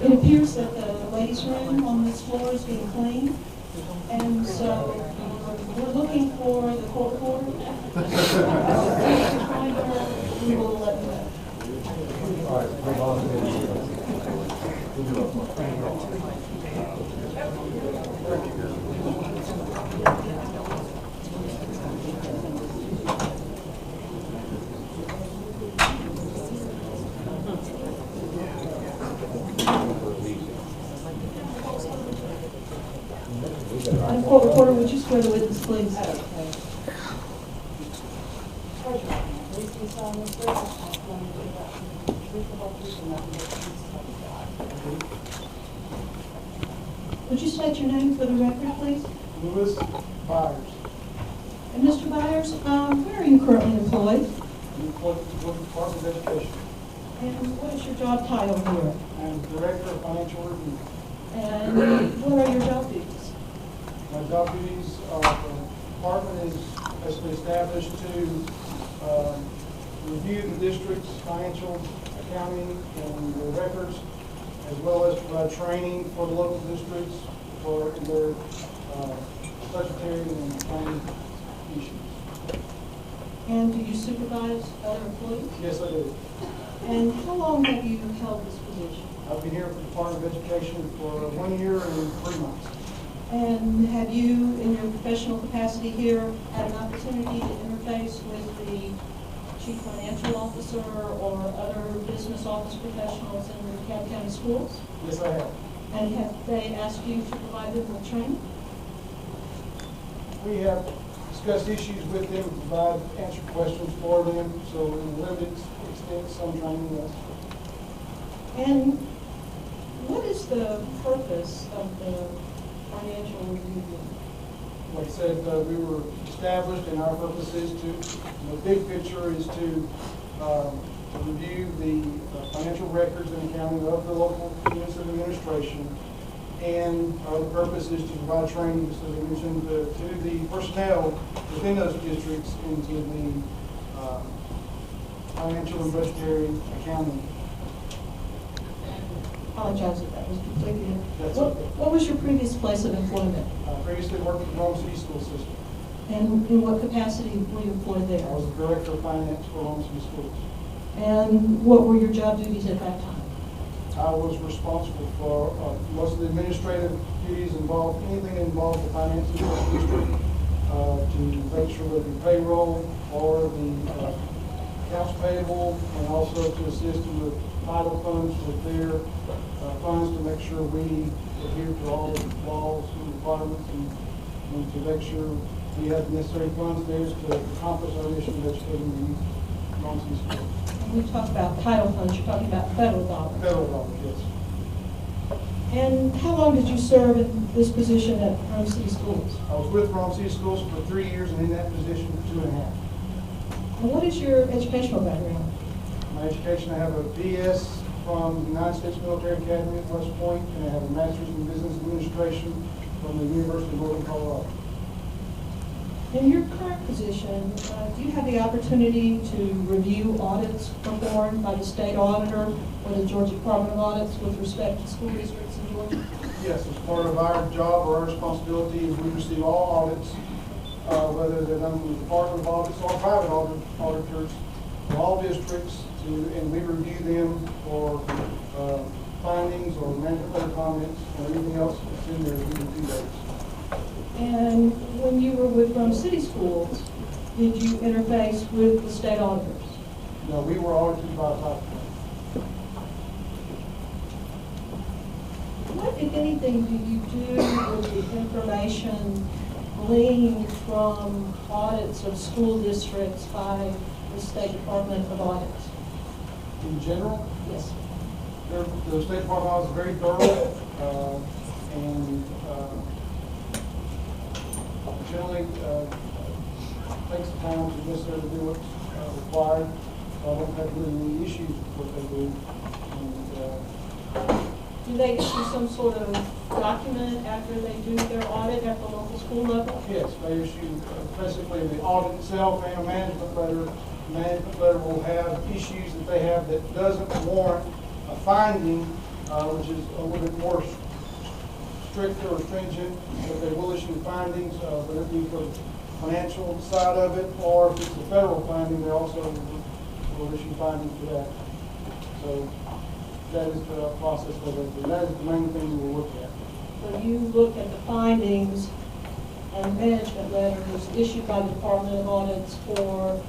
It appears that the ladies' room on this floor is being cleaned, and so we're looking for the court reporter. If you find her, we will let you know. Court reporter, would you swear the witness, please? Would you state your name for the record, please? Louis Byers. And Mr. Byers, where are you currently employed? Department of Education. And what is your job title here? I'm Director of Financial Review. And what are your job duties? My job duties, the department is basically established to review the district's financial accounting and the records, as well as provide training for the local districts for their budgetary and planning issues. And do you supervise other employees? Yes, I do. And how long have you held this position? I've been here for the Department of Education for 1 year and 3 months. And have you, in your professional capacity here, had an opportunity to interface with the chief financial officer or other business office professionals in the DeKalb County schools? Yes, I have. And have they asked you to provide them with training? We have discussed issues with them, provide answer questions for them, so in a limited extent, some training, yes. And what is the purpose of the financial review board? Like I said, we were established, and our purpose is to, the big picture is to review the financial records and accounting of the local units of administration. And the purpose is to provide training, as I mentioned, to the personnel within those districts into the financial and budgetary accounting. Apologize if that was completely. That's okay. What was your previous place of employment? Previously worked at the Rome City School System. And in what capacity were you employed there? I was the Director of Finance for Rome City Schools. And what were your job duties at that time? I was responsible for most of the administrative duties involved, anything that involved the finances of the district, to make sure that the payroll or the accounts payable, and also to assist in the title funds with their funds to make sure we adhere to all the laws and requirements, and to make sure we have the necessary funds there to accomplish our mission of educating the youth in Rome City schools. When we talk about title funds, you're talking about federal dollars. Federal dollars, yes. And how long did you serve in this position at Rome City Schools? I was with Rome City Schools for 3 years and in that position for 2.5. And what is your educational background? My education, I have a BS from the United States Military Academy at West Point, and I have a master's in business administration from the University of Northern Colorado. In your current position, do you have the opportunity to review audits performed by the state auditor or the Georgia Department of Audits with respect to school districts in Georgia? Yes, as part of our job or our responsibility is we receive all audits, whether they're done with the Department of Audits or private auditors, for all districts, and we review them for findings or mandatory comments or anything else that's in there. We review those. And when you were with Rome City Schools, did you interface with the state auditors? No, we were audited by a top. What, if anything, do you do with the information gleaned from audits of school districts by the State Department of Audits? In general, Yes. the State Department of Audits is very thorough, and generally takes the time to necessarily do what's required. So I don't have really any issues with what they do. And, Do they issue some sort of document after they do their audit at the local school level? yes, they issue basically the audit itself and a management letter. The management letter will have issues that they have that doesn't warrant a finding, which is a little bit more stricter or stringent, but they will issue findings, whether it be for the financial side of it, or if it's a federal finding, they also will issue findings for that. So that is the process that they do. That is the main thing we will look at. So you look at the findings and management letters issued by the Department of Audits for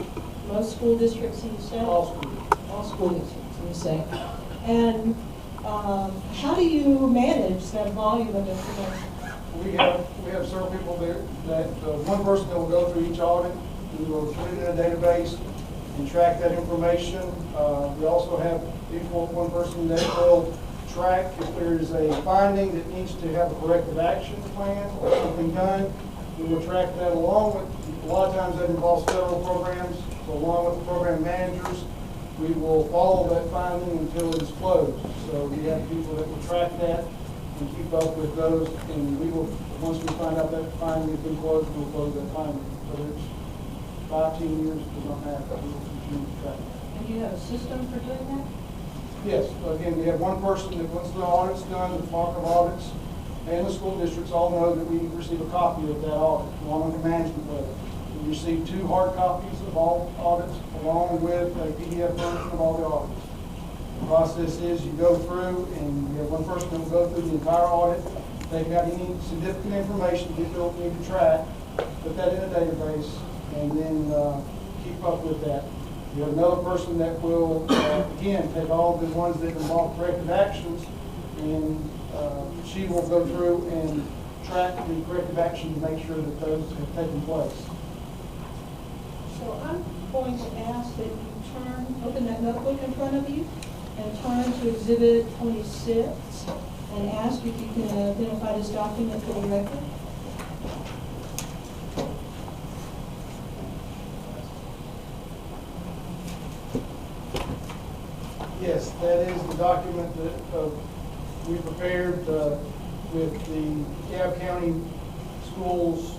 most school districts in the state? All schools. All school districts in the state. And how do you manage that volume of information? We have several people there that one person that will go through each audit, we will put it in a database and track that information. We also have one person that will track if there is a finding that needs to have a corrective action plan or something done. We will track that along with, a lot of times that involves federal programs, so along with the program managers, we will follow that finding until it is closed. So we have people that will track that and keep up with those, and we will, once we find out that finding has been closed, we'll close that finding. Whether it's 5, 10 years, it does not matter. We will continue to track that. And do you have a system for doing that? Yes, again, we have one person that once the audit's done, the Department of Audits and the school districts all know that we receive a copy of that audit along with the management letter. We You receive 2 hard copies of all audits along with a PDF version of all the audits. The process is you go through and you have one person that will go through the entire audit, take out any significant information you don't need to track, put that in a database, and then keep up with that. You have another person that will, again, take all the ones that involve corrective actions, and she will go through and track the corrective action to make sure that those have taken place. So I'm going to ask that you open that notebook in front of you and turn to Exhibit 26 and ask if you can identify this document for the record. Yes, that is the document that we prepared with the DeKalb County Schools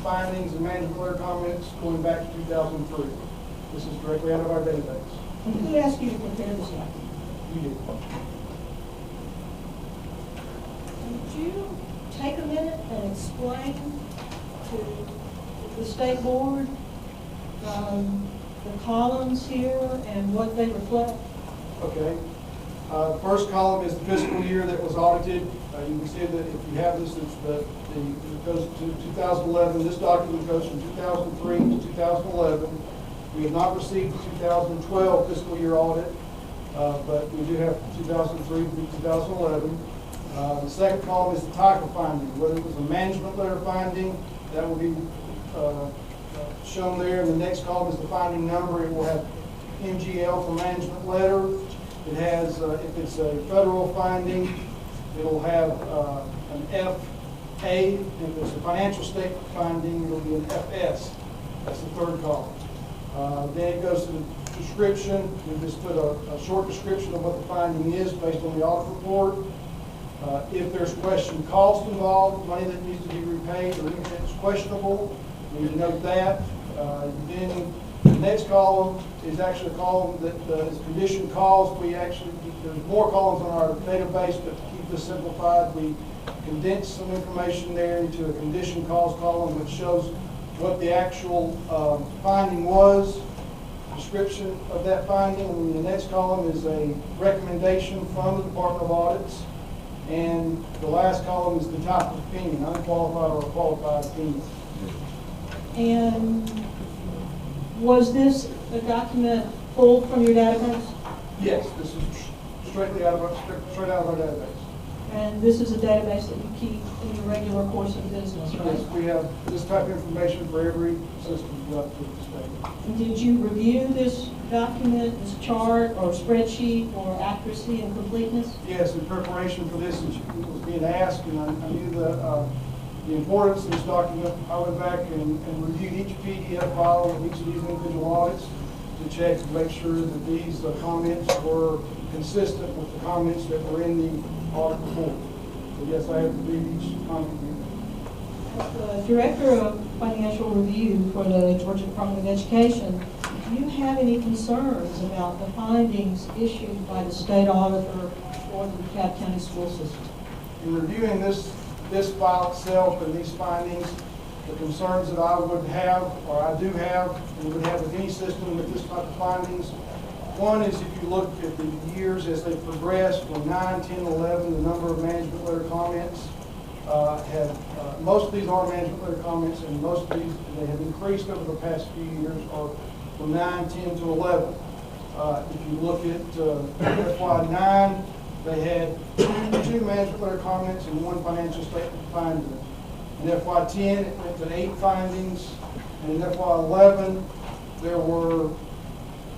findings and management letter comments going back to 2003. This is directly out of our database. And who asked you to prepare this document? You did. Would you take a minute and explain to the state board the columns here and what they reflect? Okay. The first column is the fiscal year that was audited. You can see that if you have this, it goes to 2011. This document goes from 2003 to 2011. We have not received the 2012 fiscal year audit, but we do have 2003 through 2011. The second column is the type of finding, whether it was a management letter finding, that will be shown there. And the next column is the finding number. It will have MGL for management letter. It has, if it's a federal finding, it'll have an FA. If it's a financial statement finding, it'll be an FS. That's the third column. Then it goes to the description. We just put a short description of what the finding is based on the audit report. If there's question cost involved, money that needs to be repaid, or anything that's questionable, we need to note that. Then the next column is actually a column that is condition calls. There's more columns on our database, but to keep this simplified, we condensed some information there into a condition calls column, which shows what the actual finding was, description of that finding. And the next column is a recommendation from the Department of Audits. And the last column is the type of opinion, unqualified or qualified opinion. And was this a document pulled from your database? Yes, this is straight out of our database. And this is a database that you keep in your regular course of business, right? Yes, we have this type of information for every system throughout the state. And did you review this document, this chart or spreadsheet for accuracy and completeness? Yes, in preparation for this, it was being asked, and I knew the importance of this document. I went back and reviewed each PDF file of each of these individual audits to check to make sure that these comments were consistent with the comments that were in the audit report. So yes, I have reviewed each comment. As the Director of Financial Review for the Georgia Department of Education, do you have any concerns about the findings issued by the state auditor for the DeKalb County school system? In reviewing this file itself and these findings, the concerns that I would have, or I do have, and would have with any system with this type of findings, one is if you look at the years as they progress from 9, 10, 11, the number of management letter comments most of these are management letter comments, and most of these, they have increased over the past few years, are from 9, 10 to 11. If you look at FY9, they had 2 management letter comments and 1 financial statement finding. In FY10, it went to 8 findings, and in FY11, there were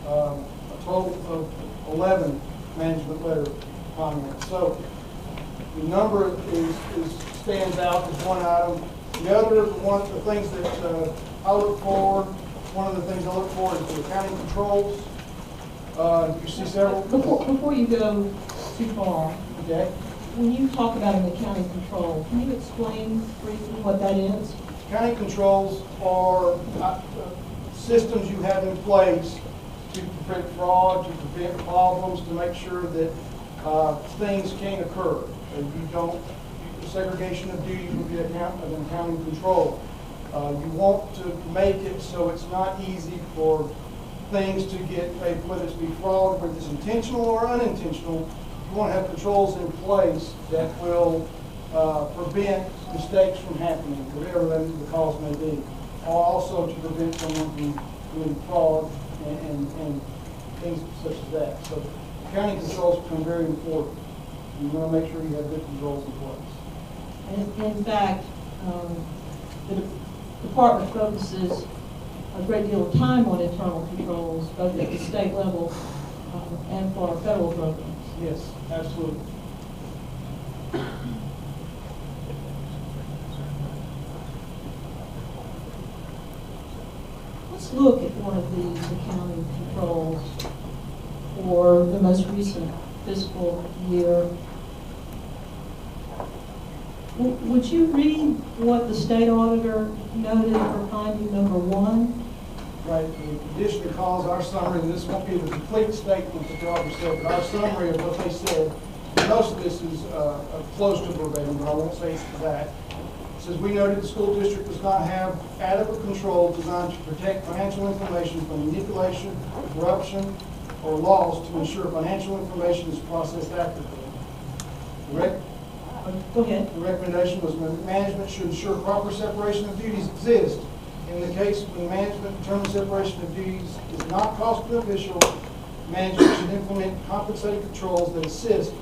a total of 11 management letter comments. So the number stands out as one item. The other, the things that I look for, one of the things I look for is the accounting controls. You see several. Before you go too far, Okay. when you talk about an accounting control, can you explain briefly what that is? Accounting controls are systems you have in place to prevent fraud, to prevent problems, to make sure that things can't occur. And you don't, segregation of duties would be an accounting control. You want to make it so it's not easy for things to get, whether it's be fraud, whether it's intentional or unintentional. You want to have controls in place that will prevent mistakes from happening, whatever the cause may be. Or also to prevent someone from doing fraud and things such as that. So accounting controls become very important. You want to make sure you have good controls in place. And in fact, the department focuses a great deal of time on internal controls, both at the state level and for our federal programs. Yes, absolutely. Let's look at one of these accounting controls for the most recent fiscal year. Would you read what the state auditor noted for finding number 1? Right, the addition calls our summary, and this won't be the complete statement that the auditor said, but our summary of what they said, most of this is close to verbatim, but I won't say it's that. It says, we noted the school district does not have adequate controls designed to protect financial information from manipulation, corruption, or loss to ensure financial information is processed accurately. Go ahead. The recommendation was management should ensure proper separation of duties exist. In the case when management determines separation of duties is not cost beneficial, management should implement compensating controls that assist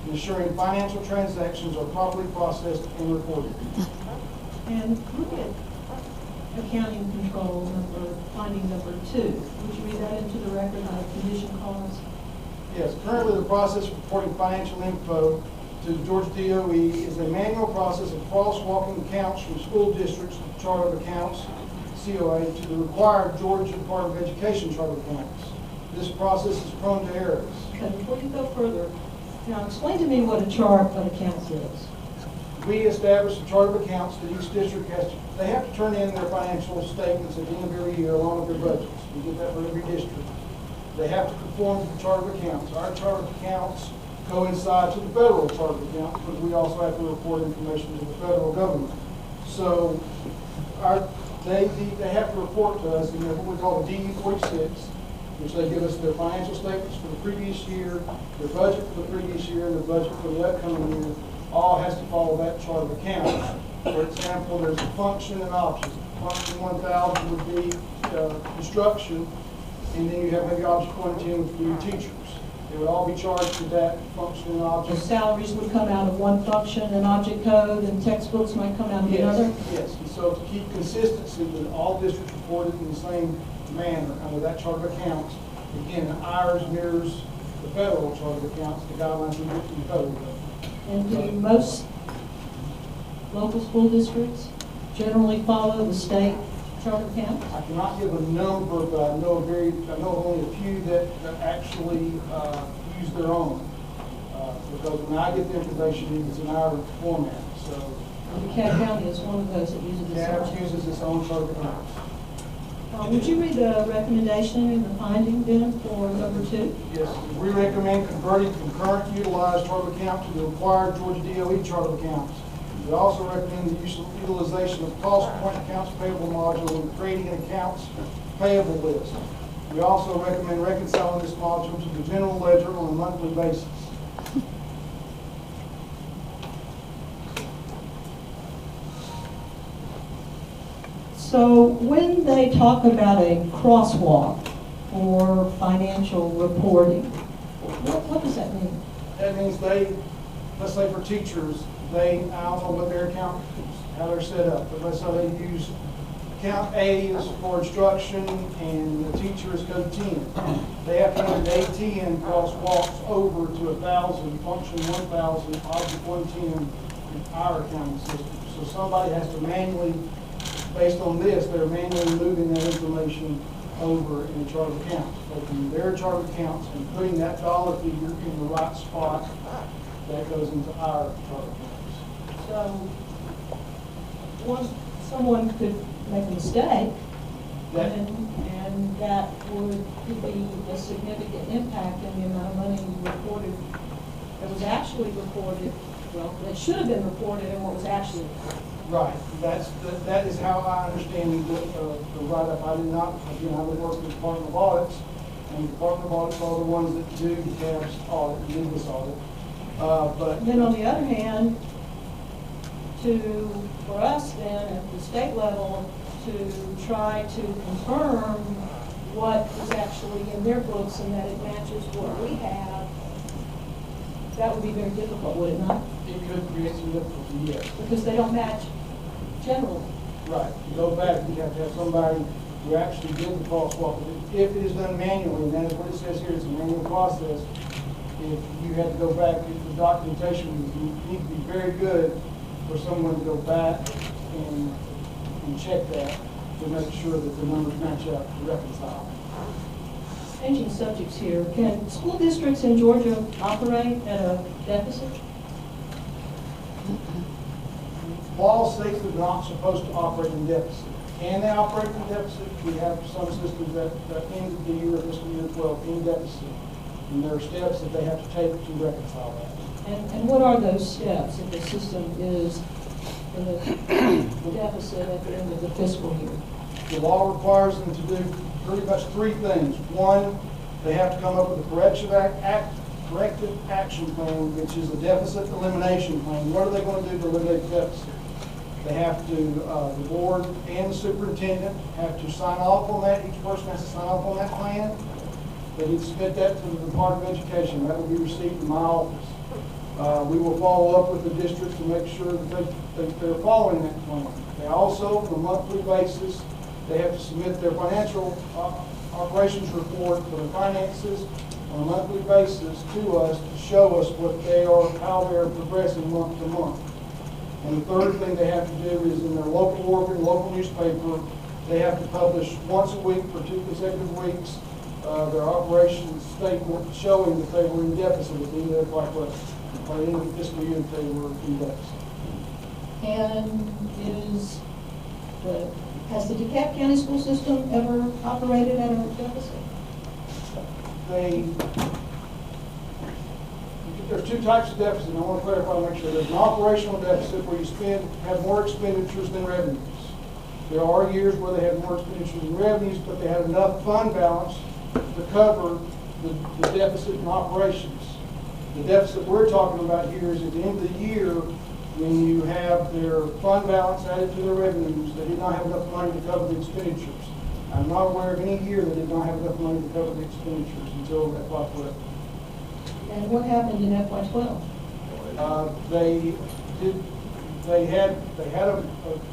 in ensuring financial transactions are properly processed and reported. And look at accounting control finding number 2. Would you read that into the record on a condition clause? Yes, currently the process of reporting financial info to the Georgia DOE is a manual process of crosswalking accounts from school districts to the chart of accounts, COA, to the required Georgia Department of Education chart of accounts. This process is prone to errors. Okay, before you go further, now explain to me what a chart of accounts is. We establish a chart of accounts that each district has to, they have to turn in their financial statements at the end of every year along with their budgets. We get that for every district. They have to conform to the chart of accounts. Our chart of accounts coincide to the federal chart of accounts, but we also have to report information to the federal government. So they have to report to us in what we call the DE-46, which they give us their financial statements for the previous year, their budget for the previous year, and their budget for the upcoming year. All has to follow that chart of accounts. For example, there's a function and object. Function 1000 would be construction, and then you have maybe object 110 would be teachers. They would all be charged to that function and object. The salaries would come out of one function, and object code and textbooks might come out of another? Yes, and so to keep consistency with all districts reported in the same manner under that chart of accounts, again, ours mirrors the federal chart of accounts, the guidelines we get from the federal government. And do most local school districts generally follow the state chart of accounts? I cannot give a number, but I know only a few that actually use their own. Because when I get the information, it's in our format. So DeKalb County is one of those that uses the DeKalb chart. uses its own chart of accounts. Would you read the recommendation and the finding then for number 2? Yes, we recommend converting from current utilized chart of account to the required Georgia DOE chart of accounts. We also recommend the utilization of cost point accounts payable module when creating an accounts payable list. We also recommend reconciling this module to the general ledger on a monthly basis. So when they talk about a crosswalk for financial reporting, what does that mean? That means let's say for teachers, I don't know what their account is, how they're set up, but let's say they use account A is for instruction and the teacher is code 10. They have to have the A10 crosswalks over to 1,000, function 1,000, object 110 in our accounting system. So somebody has to manually, based on this, they're manually moving that information over in the chart of accounts. Opening their chart of accounts and putting that dollar figure in the right spot that goes into our chart of accounts. So someone could make a mistake, and that could be a significant impact in the amount of money reported that was actually reported well, that should have been reported and what was actually reported. Right, that is how I understand the write-up. I did not, again, I would work with the Department of Audits, and the Department of Audits are the ones that do DeKalb's audit, do this audit. But then on the other hand, for us then at the state level to try to confirm what is actually in their books and that it matches what we have, that would be very difficult, would it not? it could create some difficulty, yes. Because they don't match generally. Right, to go back, you have to have somebody who actually did the false swap. If it is done manually, and that is what it says here, it's a manual process. If you had to go back, if the documentation would need to be very good for someone to go back and check that to make sure that the numbers match up to reconcile. Changing subjects here, can school districts in Georgia operate at a deficit? Law states they're not supposed to operate in deficit. Can they operate in deficit? We have some systems that end the year, fiscal year 12, in deficit. And there are steps that they have to take to reconcile that. And what are those steps if the system is in a deficit at the end of the fiscal year? The law requires them to do pretty much three things. One, they have to come up with a corrective action plan, which is a deficit elimination plan. What are they going to do to eliminate the deficit? They have to, the board and the superintendent have to sign off on that. Each person has to sign off on that plan. They need to submit that to the Department of Education. That will be received in my office. We will follow up with the district to make sure that they're following that plan. They also, on a monthly basis, they have to submit their financial operations report for the finances on a monthly basis to us to show us what they are, how they are progressing month to month. And the third thing they have to do is in their local organ, local newspaper, they have to publish once a week for 2 consecutive weeks their operations statement showing that they were in deficit at the end of their by the end of the fiscal year that they were in deficit. And has the DeKalb County school system ever operated at a deficit? There's two types of deficit, and I want to clarify and make sure. There's an operational deficit where you have more expenditures than revenues. There are years where they have more expenditures than revenues, but they have enough fund balance to cover the deficit in operations. The deficit we're talking about here is at the end of the year when you have their fund balance added to their revenues, they did not have enough money to cover the expenditures. I'm not aware of any year that did not have enough money to cover the expenditures until FY12. And what happened in FY12? They had a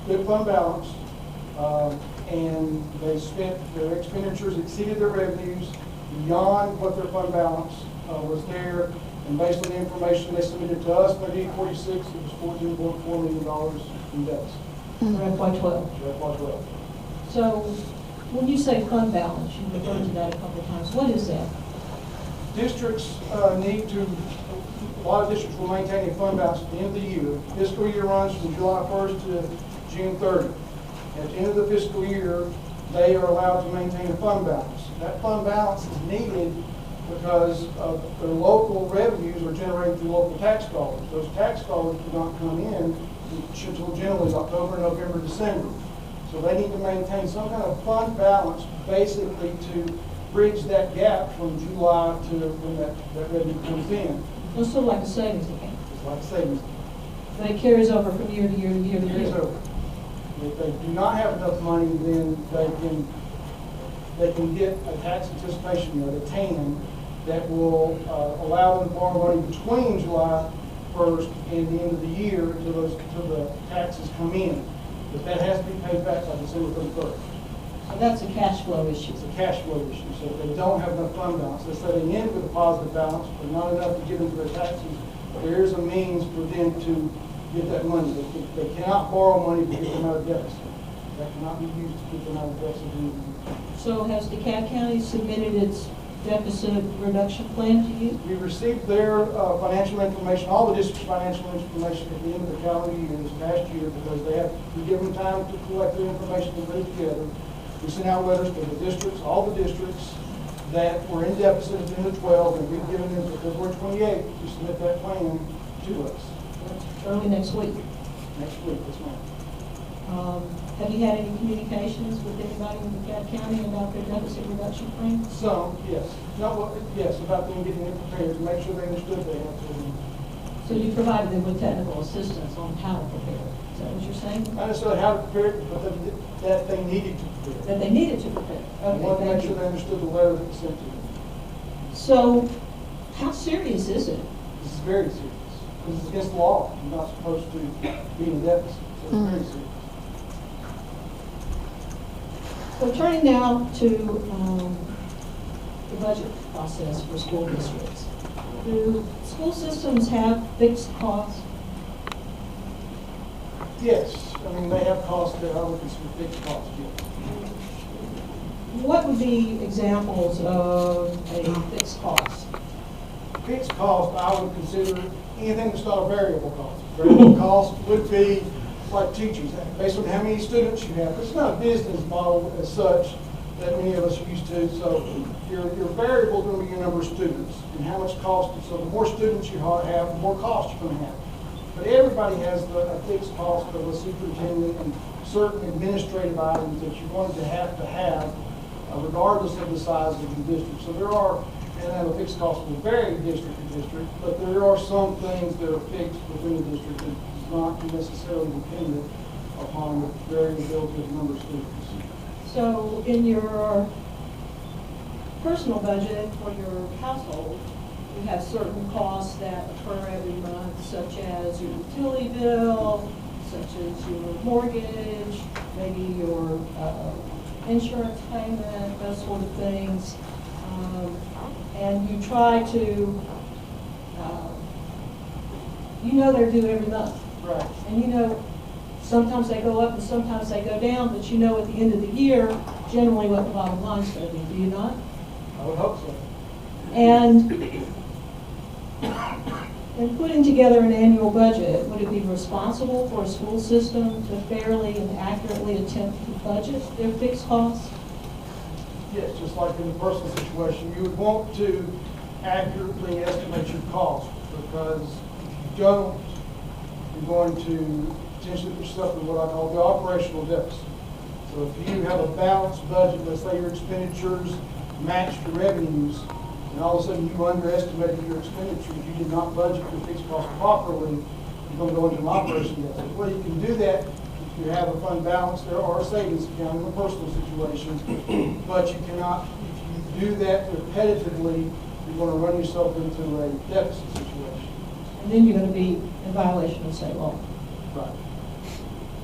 good fund balance, and they spent their expenditures exceeded their revenues beyond what their fund balance was there. And based on the information they submitted to us by D46, it was $14.4 million in deficit. For FY12. For FY12. So when you say fund balance, you referred to that a couple of times. What is that? Districts need to, a lot of districts will maintain a fund balance at the end of the year. Fiscal year runs from July 1st to June 30th. At the end of the fiscal year, they are allowed to maintain a fund balance. That fund balance is needed because their local revenues are generated through local tax dollars. Those tax dollars do not come in until generally October, November, December. So they need to maintain some kind of fund balance basically to bridge that gap from July to when that revenue comes in. It's sort of like a savings account. It's like a savings account. But it carries over from year to year to year to year. So if they do not have enough money, then they can get a tax anticipation note, a TAN, that will allow them to borrow money between July 1st and the end of the year until the taxes come in. But that has to be paid back by December 31st. So that's a cash flow issue. It's a cash flow issue. So if they don't have enough fund balance, let's say they end with a positive balance, but not enough to give into their taxes, there is a means for them to get that money. They cannot borrow money to get them out of deficit. That cannot be used to get them out of deficit. So has DeKalb County submitted its deficit reduction plan to you? We received their financial information, all the district's financial information at the end of the calendar year this past year because we give them time to collect the information and put it together. We sent out letters to the districts, all the districts that were in deficit at the end of 12, and we've given them to February 28th to submit that plan to us. early next week. Next week, yes, ma'am. Have you had any communications with anybody in DeKalb County about their deficit reduction plan? Some, yes. No, well, yes, about them getting it prepared to make sure they understood they had to. So you provided them with technical assistance on how to prepare it. Is that what you're saying? Not necessarily how to prepare it, but that they needed to prepare it. That they needed to prepare. They wanted to make Thank sure you. they understood the letter that was sent to them. So, how serious is it? This is very serious, because it's against the law. You're not supposed to be in a deficit, so it's very serious. So turning now to the budget process for school districts. Do school systems have fixed costs? Yes, I mean, they have costs that I would consider fixed costs, yes. What would be examples of a fixed cost? Fixed cost, I would consider anything that's not a variable cost. Variable cost would be like teachers, based on how many students you have. It's not a business model as such that many of us are used to. So your variable is going to be your number of students and how much cost. So the more students you have, the more cost you're going to have. But everybody has a fixed cost of a superintendent and certain administrative items that you're going to have regardless of the size of the district. So there are, and have a fixed cost will vary district to district, but there are some things that are fixed within the district that is not necessarily dependent upon the variability of the number of students. So in your personal budget for your household, you have certain costs that occur every month, such as your utility bill, such as your mortgage, maybe your insurance payment, those sort of things. And you try to, you know they're due every month. Right. And you know, sometimes they go up and sometimes they go down, but you know at the end of the year, generally what the bottom line's going to be, do you not? I would hope so. And in putting together an annual budget, would it be responsible for a school system to fairly and accurately attempt to budget their fixed costs? Yes, just like in the personal situation, you would want to accurately estimate your cost, because if you don't, you're going to potentially put yourself in what I call the operational deficit. So if you have a balanced budget, let's say your expenditures matched your revenues, and all of a sudden you underestimated your expenditures, you did not budget your fixed costs properly, you're going to go into an operation deficit. Well, you can do that if you have a fund balance. There are savings accounts in a personal situation, but you cannot, if you do that repetitively, you're going to run yourself into a deficit situation. And then you're going to be in violation of state law. Right.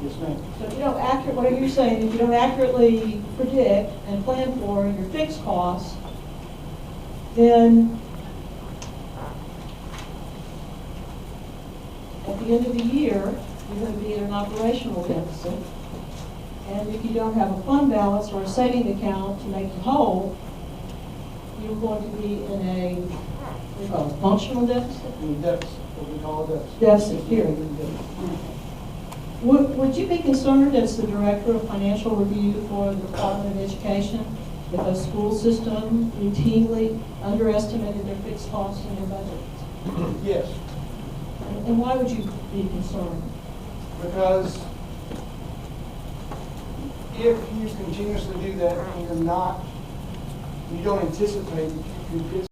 Yes, ma'am. So if you don't what are you saying, if you don't accurately predict and plan for your fixed costs, then at the end of the year, you're going to be in an operational deficit. And if you don't have a fund balance or a saving account to make you whole, you're going to be in a, what do you call it, functional deficit? In a deficit, what we call a deficit. Deficit, period. Would you be concerned as the Director of Financial Review for the Department of Education if a school system routinely underestimated their fixed costs in their budget? Yes. And why would you be concerned? Because if you continuously do that and you don't anticipate, you could